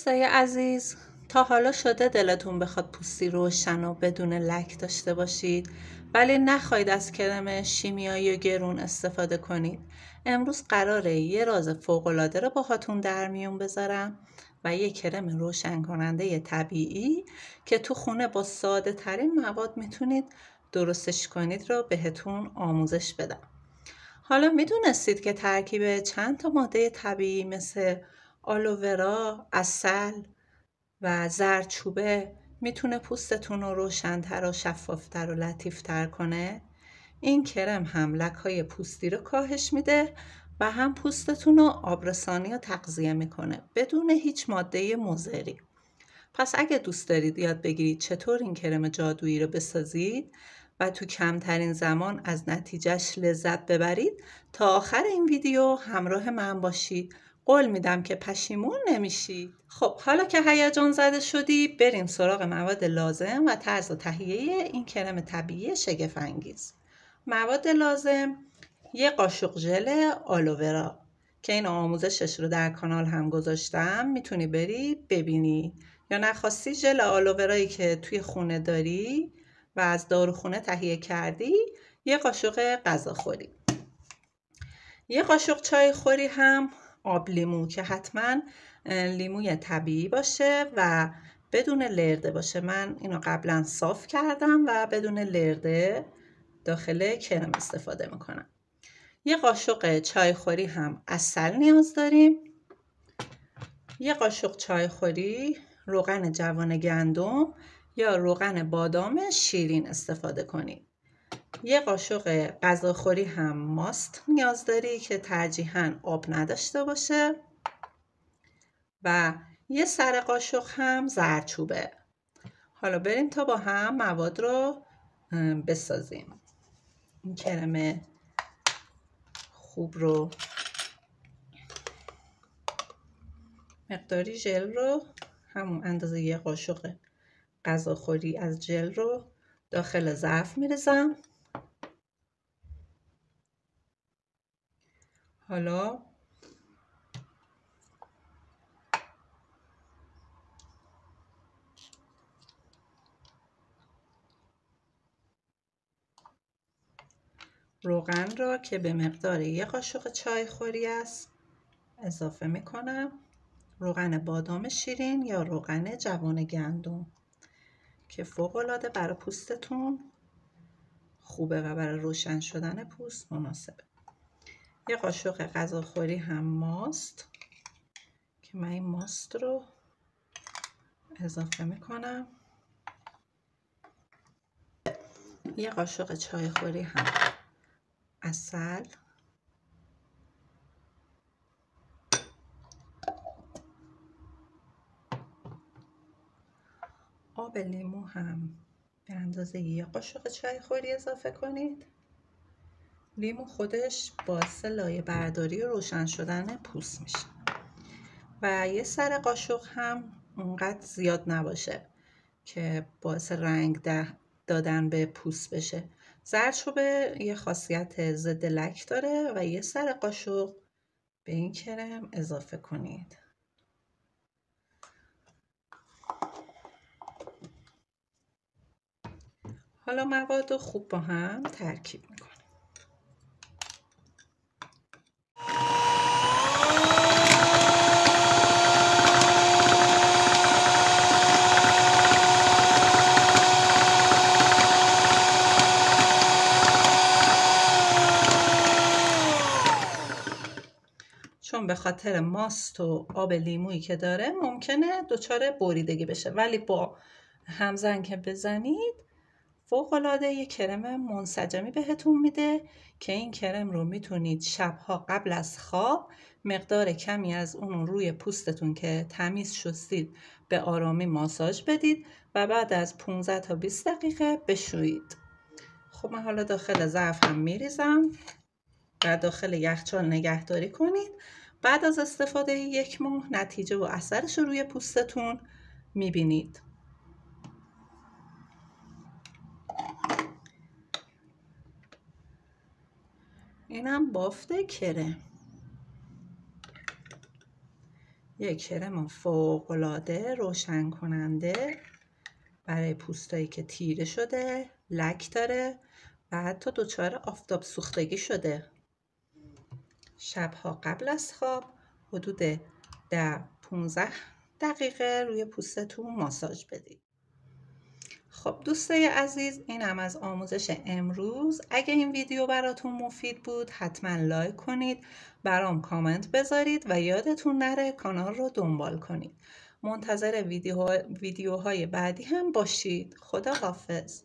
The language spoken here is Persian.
دوستای عزیز، تا حالا شده دلتون بخواد پوستی روشن و بدون لک داشته باشید ولی نخواهید از کرم شیمیایی و گرون استفاده کنید؟ امروز قراره یه راز فوق‌العاده رو باهاتون در میون بذارم و یه کرم روشن کننده طبیعی که تو خونه با ساده ترین مواد میتونید درستش کنید رو بهتون آموزش بدم. حالا میدونستید که ترکیب چند تا ماده طبیعی مثل آلوورا، عسل و زردچوبه میتونه پوستتون رو روشن‌تر و شفافتر و لطیفتر کنه؟ این کرم هم لک‌های پوستی رو کاهش میده و هم پوستتون رو آبرسانی و تغذیه میکنه بدون هیچ ماده مضری. پس اگه دوست دارید یاد بگیرید چطور این کرم جادویی رو بسازید و تو کمترین زمان از نتیجهش لذت ببرید، تا آخر این ویدیو همراه من باشید. قول میدم که پشیمون نمیشید. خب حالا که هیجان زده شدی، بریم سراغ مواد لازم و طرز تهیه این کرم طبیعی شگفت‌انگیز. مواد لازم: یه قاشق ژل آلوورا که این آموزشش رو در کانال هم گذاشتم، میتونی بری ببینی، یا نخواستی ژل آلوورایی که توی خونه داری و از داروخونه تهیه کردی، یه قاشق غذاخوری. یه قاشق چای خوری هم آب لیمو که حتما لیموی طبیعی باشه و بدون لرده باشه. من اینو قبلا صاف کردم و بدون لرده داخل کرم استفاده میکنم. یه قاشق چای خوری هم عسل نیاز داریم. یه قاشق چای خوری روغن جوان گندم یا روغن بادام شیرین استفاده کنید. یه قاشق غذاخوری هم ماست نیاز داری که ترجیحاً آب نداشته باشه و یه سر قاشق هم زردچوبه. حالا بریم تا با هم مواد رو بسازیم. این کرم خوب رو، مقداری ژل رو، همون اندازه یه قاشق غذاخوری از ژل رو داخل ظرف می‌ریزم. حالا روغن را که به مقدار یه قاشق چای خوری است اضافه میکنم. روغن بادام شیرین یا روغن جوان گندم که فوق‌العاده برای پوستتون خوبه و برای روشن شدن پوست مناسبه. یه قاشق غذاخوری هم ماست که من این ماست رو اضافه میکنم. یه قاشق چای خوری هم عسل. آب لیمو هم به اندازه یه قاشق چای خوری اضافه کنید. لیمو خودش باعث لایه برداری و روشن شدن پوست میشه و یه سر قاشق هم اونقدر زیاد نباشه که باعث رنگ دادن به پوست بشه. زردچوبه یه خاصیت ضد لک داره و یه سر قاشق به این کرم اضافه کنید. حالا مواد رو خوب با هم ترکیب میکنیم. چون به خاطر ماست و آب لیمویی که داره ممکنه دچار بریدگی بشه، ولی با همزن که بزنید فوق‌العاده یه کرم منسجمی بهتون میده که این کرم رو میتونید شبها قبل از خواب مقدار کمی از اون روی پوستتون که تمیز شستید به آرامی ماساژ بدید و بعد از 15 تا 20 دقیقه بشویید. خب من حالا داخل ظرف هم میریزم و داخل یخچال نگهداری کنید. بعد از استفاده 1 ماه نتیجه و اثرش رو روی پوستتون میبینید. اینم بافت کرم. یک کرم فوق‌العاده روشن کننده برای پوستایی که تیره شده، لک داره و حتی دچار آفتاب سوختگی شده. شبها قبل از خواب حدود 10-15 دقیقه روی پوستتون ماساژ بدید. خب دوستای عزیز، اینم از آموزش امروز. اگه این ویدیو براتون مفید بود حتما لایک کنید، برام کامنت بذارید و یادتون نره کانال رو دنبال کنید. منتظر ویدیوهای بعدی هم باشید. خدا حافظ.